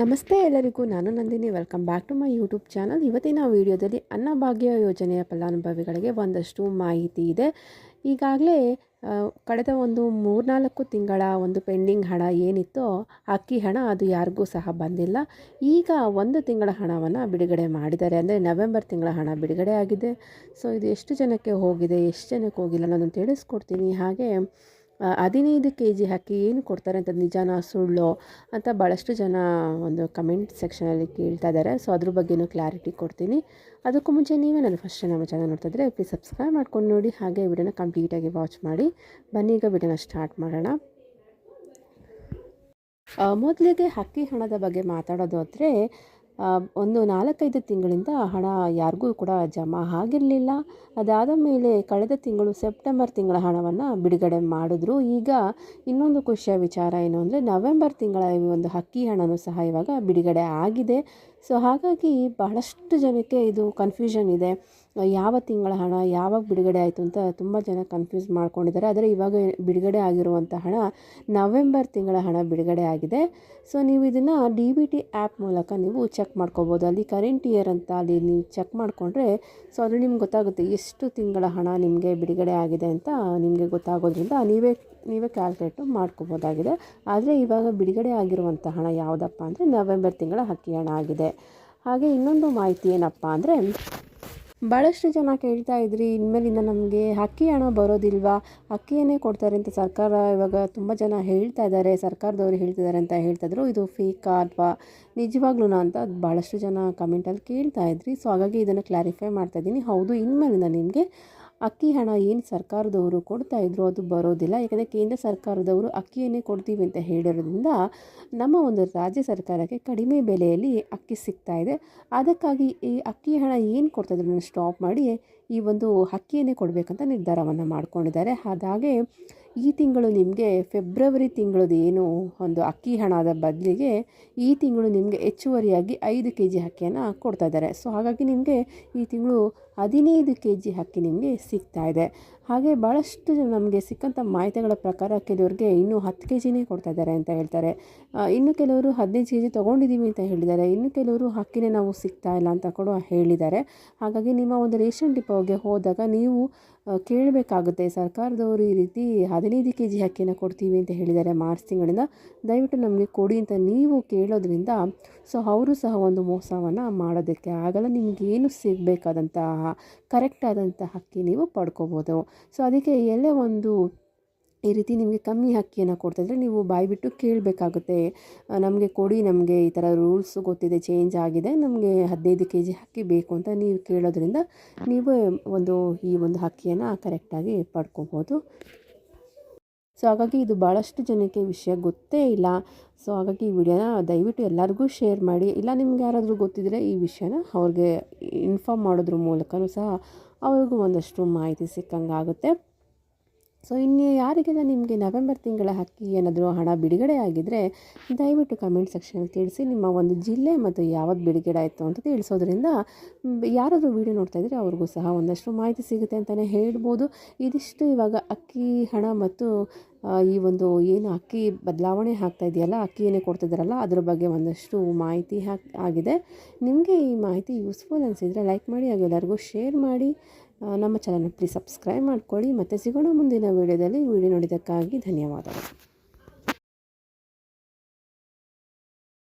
ನಮಸ್ತೆ ಎಲ್ಲರಿಗೂ, ನಾನು Nandini. Welcome back to my YouTube channel. ಇವತ್ತಿನ ವಿಡಿಯೋದಲ್ಲಿ ಅನ್ನಭಾಗ್ಯ ಯೋಜನೆಯ ಫಲಾನುಭವಿಗಳಿಗೆ ಒಂದಷ್ಟು ಮಾಹಿತಿ ಇದೆ. ಈಗಾಗಲೇ ಕಳೆದ ಒಂದು 3-4 ತಿಂಗಳ ಒಂದು ಪೆಂಡಿಂಗ್ ಹಣ ಏನಿತ್ತೋ ಅಕ್ಕಿ ಹಣ ಅದು ಯಾರಿಗೂ ಸಹ ಬಂದಿಲ್ಲ. ಈಗ 1 ತಿಂಗಳ ಹಣವನ್ನು ಬಿಡುಗಡೆ ಮಾಡಿದ್ದಾರೆ. ಅಂದರೆ ನವೆಂಬರ್ ತಿಂಗಳ ಹಣ ಬಿಡುಗಡೆ ಆಗಿದೆ. ಸೊ ಇದು ಎಷ್ಟು ಜನಕ್ಕೆ ಹೋಗಿದೆ, ಎಷ್ಟು ಜನಕ್ಕೆ ಹೋಗಿಲ್ಲ ನಾನು ತಿಳಿಸ್ಕೊಡ್ತೀನಿ. ಹಾಗೆ 15 kg ಅಕ್ಕಿ ಏನು ಕೊಡ್ತಾರೆ ಅಂತ ನಿಜಾನ ಸುಳ್ಳು ಅಂತ ಭಾಳಷ್ಟು ಜನ ಒಂದು ಕಮೆಂಟ್ ಸೆಕ್ಷನಲ್ಲಿ ಕೇಳ್ತಾ ಇದ್ದಾರೆ. ಸೊ ಅದ್ರ ಬಗ್ಗೆನೂ ಕ್ಲಾರಿಟಿ ಕೊಡ್ತೀನಿ. ಅದಕ್ಕೂ ಮುಂಚೆ ನೀವೇ ನನ್ನ ಫಸ್ಟ್ ನಮ್ಮ ಚಾನಲ್ ನೋಡ್ತಾ ಇದ್ದರೆ ಪ್ಲೀಸ್ ಸಬ್ಸ್ಕ್ರೈಬ್ ಮಾಡ್ಕೊಂಡು ನೋಡಿ, ಹಾಗೆ ವಿಡಿಯೋನ ಕಂಪ್ಲೀಟಾಗಿ ವಾಚ್ ಮಾಡಿ. ಬನ್ನಿ ಈಗ ವಿಡಿಯೋನ ಸ್ಟಾರ್ಟ್ ಮಾಡೋಣ. ಮೊದಲಿಗೆ ಅಕ್ಕಿ ಹಣದ ಬಗ್ಗೆ ಮಾತಾಡೋದಾದರೆ, ಒಂದು 4-5 ತಿಂಗಳಿಂದ ಹಣ ಯಾರಿಗೂ ಕೂಡ ಜಮಾ ಆಗಿರಲಿಲ್ಲ. ಅದಾದ ಮೇಲೆ ಕಳೆದ ತಿಂಗಳು ಸೆಪ್ಟೆಂಬರ್ ತಿಂಗಳ ಹಣವನ್ನು ಬಿಡುಗಡೆ ಮಾಡಿದ್ರು. ಈಗ ಇನ್ನೊಂದು ಖುಷಿಯ ವಿಚಾರ ಏನು ಅಂದರೆ, ನವೆಂಬರ್ ತಿಂಗಳ ಈ ಒಂದು ಅಕ್ಕಿ ಹಣನೂ ಸಹ ಇವಾಗ ಬಿಡುಗಡೆ ಆಗಿದೆ. ಸೊ ಹಾಗಾಗಿ ಬಹಳಷ್ಟು ಜನಕ್ಕೆ ಇದು ಕನ್ಫ್ಯೂಷನ್ ಇದೆ. ಯಾವ ತಿಂಗಳ ಹಣ ಯಾವಾಗ ಬಿಡುಗಡೆ ಆಯಿತು ಅಂತ ತುಂಬ ಜನ ಕನ್ಫ್ಯೂಸ್ ಮಾಡ್ಕೊಂಡಿದ್ದಾರೆ. ಆದರೆ ಇವಾಗ ಬಿಡುಗಡೆ ಆಗಿರುವಂಥ ಹಣ ನವೆಂಬರ್ ತಿಂಗಳ ಹಣ ಬಿಡುಗಡೆ ಆಗಿದೆ. ಸೊ ನೀವು ಇದನ್ನು DBT ಆ್ಯಪ್ ಮೂಲಕ ನೀವು ಚೆಕ್ ಮಾಡ್ಕೋಬೋದು. ಅಲ್ಲಿ ಕರೆಂಟ್ ಇಯರ್ ಅಂತ ಅಲ್ಲಿ ನೀವು ಚೆಕ್ ಮಾಡಿಕೊಂಡ್ರೆ ಸೊ ಅದು ನಿಮ್ಗೆ ಗೊತ್ತಾಗುತ್ತೆ ಎಷ್ಟು ತಿಂಗಳ ಹಣ ನಿಮಗೆ ಬಿಡುಗಡೆ ಆಗಿದೆ ಅಂತ ನಿಮಗೆ ಗೊತ್ತಾಗೋದ್ರಿಂದ ನೀವೇ ಕ್ಯಾಲ್ಕುಲೇಟ್ ಮಾಡ್ಕೋಬೋದಾಗಿದೆ. ಆದರೆ ಇವಾಗ ಬಿಡುಗಡೆ ಆಗಿರುವಂಥ ಹಣ ಯಾವುದಪ್ಪ ಅಂದರೆ ನವೆಂಬರ್ ತಿಂಗಳ ಅಕ್ಕಿ ಹಣ ಆಗಿದೆ. ಹಾಗೆ ಇನ್ನೊಂದು ಮಾಹಿತಿ ಏನಪ್ಪ ಅಂದರೆ, ಭಾಳಷ್ಟು ಜನ ಕೇಳ್ತಾ ಇದ್ರಿ, ಇನ್ಮೇಲಿಂದ ನಮಗೆ ಅಕ್ಕಿ ಹಣ ಬರೋದಿಲ್ವಾ, ಅಕ್ಕಿಯನ್ನೇ ಕೊಡ್ತಾರೆ ಅಂತ ಸರ್ಕಾರ ಇವಾಗ ತುಂಬ ಜನ ಹೇಳ್ತಾ ಇದ್ದಾರೆ, ಸರ್ಕಾರದವರು ಹೇಳ್ತಿದ್ದಾರೆ ಅಂತ ಹೇಳ್ತಾಯಿದ್ರು. ಇದು ಫೇಕಾ ಅಥವಾ ನಿಜವಾಗ್ಲೂ ಅಂತ ಭಾಳಷ್ಟು ಜನ ಕಮೆಂಟಲ್ಲಿ ಕೇಳ್ತಾ ಇದ್ರಿ. ಸೊ ಹಾಗಾಗಿ ಇದನ್ನು ಕ್ಲಾರಿಫೈ ಮಾಡ್ತಾಯಿದ್ದೀನಿ. ಹೌದು, ಇನ್ಮೇಲಿಂದ ನಿಮಗೆ ಅಕ್ಕಿ ಹಣ ಏನು ಸರ್ಕಾರದವರು ಕೊಡ್ತಾಯಿದ್ರು ಅದು ಬರೋದಿಲ್ಲ. ಯಾಕಂದರೆ ಕೇಂದ್ರ ಸರ್ಕಾರದವರು ಅಕ್ಕಿಯನ್ನೇ ಕೊಡ್ತೀವಿ ಅಂತ ಹೇಳಿರೋದ್ರಿಂದ ನಮ್ಮ ಒಂದು ರಾಜ್ಯ ಸರ್ಕಾರಕ್ಕೆ ಕಡಿಮೆ ಬೆಲೆಯಲ್ಲಿ ಅಕ್ಕಿ ಸಿಗ್ತಾ ಇದೆ. ಅದಕ್ಕಾಗಿ ಈ ಅಕ್ಕಿ ಹಣ ಏನು ಕೊಡ್ತಾಯಿದ್ರು ಸ್ಟಾಪ್ ಮಾಡಿ ಈ ಒಂದು ಅಕ್ಕಿಯನ್ನೇ ಕೊಡಬೇಕಂತ ನಿರ್ಧಾರವನ್ನು ಮಾಡ್ಕೊಂಡಿದ್ದಾರೆ. ಅದಾಗೆ ಈ ತಿಂಗಳು ನಿಮಗೆ ಫೆಬ್ರವರಿ ತಿಂಗಳದ್ದು ಏನು ಒಂದು ಅಕ್ಕಿ ಹಣದ ಬದಲಿಗೆ ಈ ತಿಂಗಳು ನಿಮಗೆ ಹೆಚ್ಚುವರಿಯಾಗಿ 5 kg ಅಕ್ಕಿಯನ್ನು ಕೊಡ್ತಾ ಇದ್ದಾರೆ. ಸೊ ಹಾಗಾಗಿ ನಿಮಗೆ ಈ ತಿಂಗಳು 15 kg ಅಕ್ಕಿ ನಿಮಗೆ ಸಿಗ್ತಾ ಇದೆ. ಹಾಗೆ ಭಾಳಷ್ಟು ಜನ ನಮಗೆ ಸಿಕ್ಕಂಥ ಮಾಹಿತಿಗಳ ಪ್ರಕಾರ ಕೆಲವರಿಗೆ ಇನ್ನೂ 10 kgನೇ ಕೊಡ್ತಾ ಇದ್ದಾರೆ ಅಂತ ಹೇಳ್ತಾರೆ. ಇನ್ನು ಕೆಲವರು 15 kg ತೊಗೊಂಡಿದ್ದೀವಿ ಅಂತ ಹೇಳಿದ್ದಾರೆ. ಇನ್ನು ಕೆಲವರು ಅಕ್ಕಿನೇ ನಾವು ಸಿಗ್ತಾ ಇಲ್ಲ ಅಂತ ಕೂಡ ಹೇಳಿದ್ದಾರೆ. ಹಾಗಾಗಿ ನಿಮ್ಮ ಒಂದು ರೇಷನ್ ಡಿಪೋಗೆ ಹೋದಾಗ ನೀವು ಕೇಳಬೇಕಾಗುತ್ತೆ, ಸರ್ಕಾರದವರು ಈ ರೀತಿ 15 kg ಅಕ್ಕಿನ ಕೊಡ್ತೀವಿ ಅಂತ ಹೇಳಿದ್ದಾರೆ ಮಾರ್ಚ್ ತಿಂಗಳಿಂದ, ದಯವಿಟ್ಟು ನಮಗೆ ಕೊಡಿ ಅಂತ ನೀವು ಕೇಳೋದ್ರಿಂದ ಸೊ ಅವರು ಸಹ ಒಂದು ಮೋಸವನ್ನು ಮಾಡೋದಕ್ಕೆ ಆಗಲ್ಲ. ನಿಮಗೇನು ಸಿಗಬೇಕಾದಂತಹ ಕರೆಕ್ಟ್ ಆದಂತಹ ಅಕ್ಕಿ ನೀವು ಪಡ್ಕೋಬೋದು. ಸೊ ಅದಕ್ಕೆ ಎಲ್ಲೇ ಒಂದು ಈ ರೀತಿ ನಿಮಗೆ ಕಮ್ಮಿ ಅಕ್ಕಿಯನ್ನು ಕೊಡ್ತಾಯಿದ್ರೆ ನೀವು ಬಾಯ್ಬಿಟ್ಟು ಕೇಳಬೇಕಾಗುತ್ತೆ, ನಮಗೆ ಕೊಡಿ, ನಮಗೆ ಈ ಥರ ರೂಲ್ಸ್ ಗೊತ್ತಿದೆ, ಚೇಂಜ್ ಆಗಿದೆ, ನಮಗೆ 15 kg ಅಕ್ಕಿ ಬೇಕು ಅಂತ ನೀವು ಕೇಳೋದ್ರಿಂದ ನೀವು ಈ ಒಂದು ಅಕ್ಕಿಯನ್ನು ಕರೆಕ್ಟಾಗಿ ಪಡ್ಕೋಬೋದು. ಸೊ ಹಾಗಾಗಿ ಇದು ಭಾಳಷ್ಟು ಜನಕ್ಕೆ ವಿಷಯ ಗೊತ್ತೇ ಇಲ್ಲ. ಸೊ ಹಾಗಾಗಿ ಈ ವಿಡಿಯೋನ ದಯವಿಟ್ಟು ಎಲ್ಲರಿಗೂ ಶೇರ್ ಮಾಡಿ. ಇಲ್ಲ ನಿಮ್ಗೆ ಯಾರಾದರೂ ಗೊತ್ತಿದ್ದರೆ ಈ ವಿಷಯನ ಅವ್ರಿಗೆ ಇನ್ಫಾರ್ಮ್ ಮಾಡೋದ್ರ ಮೂಲಕನೂ ಸಹ ಅವ್ರಿಗೂ ಒಂದಷ್ಟು ಮಾಹಿತಿ ಸಿಕ್ಕಂಗಾಗುತ್ತೆ. ಸೊ ಇನ್ನು ಯಾರಿಗೆಲ್ಲ ನಿಮಗೆ ನವೆಂಬರ್ ತಿಂಗಳ ಅಕ್ಕಿ ಏನಾದರೂ ಹಣ ಬಿಡುಗಡೆ ಆಗಿದ್ದರೆ ದಯವಿಟ್ಟು ಕಮೆಂಟ್ ಸೆಕ್ಷನಲ್ಲಿ ತಿಳಿಸಿ. ನಿಮ್ಮ ಒಂದು ಜಿಲ್ಲೆ ಮತ್ತು ಯಾವತ್ತು ಬಿಡುಗಡೆ ಆಯಿತು ಅಂತ ತಿಳಿಸೋದ್ರಿಂದ ಯಾರಾದರೂ ವೀಡಿಯೋ ನೋಡ್ತಾ ಇದ್ದರೆ ಅವ್ರಿಗೂ ಸಹ ಒಂದಷ್ಟು ಮಾಹಿತಿ ಸಿಗುತ್ತೆ ಅಂತಲೇ ಹೇಳ್ಬೋದು. ಇದಿಷ್ಟು ಇವಾಗ ಅಕ್ಕಿ ಹಣ ಮತ್ತು ಈ ಒಂದು ಏನು ಅಕ್ಕಿ ಬದಲಾವಣೆ ಆಗ್ತಾ ಇದೆಯಲ್ಲ, ಅಕ್ಕಿಯನ್ನೇ ಕೊಡ್ತಿದ್ದಾರಲ್ಲ ಅದ್ರ ಬಗ್ಗೆ ಒಂದಷ್ಟು ಮಾಹಿತಿ ಆಗಿದೆ. ನಿಮಗೆ ಈ ಮಾಹಿತಿ ಯೂಸ್ಫುಲ್ ಅನಿಸಿದರೆ ಲೈಕ್ ಮಾಡಿ, ಹಾಗೂ ಎಲ್ಲರಿಗೂ ಶೇರ್ ಮಾಡಿ. ನಮ್ಮ ಚಾನಲ್ನ ಪ್ಲೀಸ್ ಸಬ್ಸ್ಕ್ರೈಬ್ ಮಾಡ್ಕೊಳ್ಳಿ. ಮತ್ತು ಸಿಗೋಣ ಮುಂದಿನ ವಿಡಿಯೋದಲ್ಲಿ. ವಿಡಿಯೋ ನೋಡಿದ್ದಕ್ಕಾಗಿ ಧನ್ಯವಾದಗಳು.